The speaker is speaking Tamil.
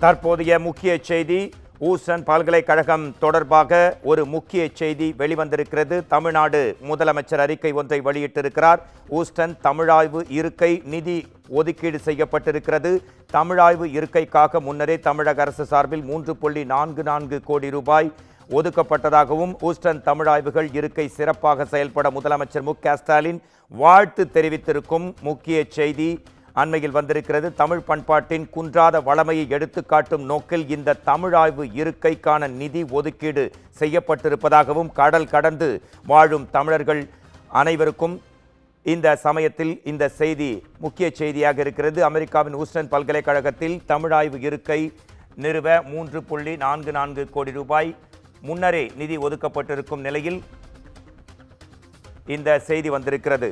தற்போதைய முக்கிய செய்தி ஊஸ்டன் பல்கலைக்கழகம் தொடர்பாக ஒரு முக்கிய செய்தி வெளிவந்திருக்கிறது. தமிழ்நாடு முதலமைச்சர் அறிக்கை ஒன்றை வெளியிட்டிருக்கிறார். ஊஸ்டன் தமிழாய்வு இருக்கை நிதி ஒதுக்கீடு செய்யப்பட்டிருக்கிறது. தமிழாய்வு இருக்கைக்காக முன்னரே தமிழக அரசு சார்பில் 3.44 கோடி ரூபாய் ஒதுக்கப்பட்டதாகவும் ஊஸ்டன் தமிழாய்வுகள் இருக்கை சிறப்பாக செயல்பட முதலமைச்சர் மு.க.ஸ்டாலின் வாழ்த்து தெரிவித்திருக்கும் முக்கிய செய்தி அண்மையில் வந்திருக்கிறது. தமிழ் பண்பாட்டின் குன்றாத வளமையை எடுத்துக்காட்டும் நோக்கில் இந்த தமிழாய்வு இருக்கைக்கான நிதி ஒதுக்கீடு செய்யப்பட்டிருப்பதாகவும் கடல் கடந்து வாழும் தமிழர்கள் அனைவருக்கும் இந்த சமயத்தில் இந்த செய்தி முக்கிய செய்தியாக இருக்கிறது. அமெரிக்காவின் ஊஸ்டன் பல்கலைக்கழகத்தில் தமிழாய்வு இருக்கை நிறுவ 3.44 கோடி ரூபாய் முன்னரே நிதி ஒதுக்கப்பட்டிருக்கும் நிலையில் இந்த செய்தி வந்திருக்கிறது.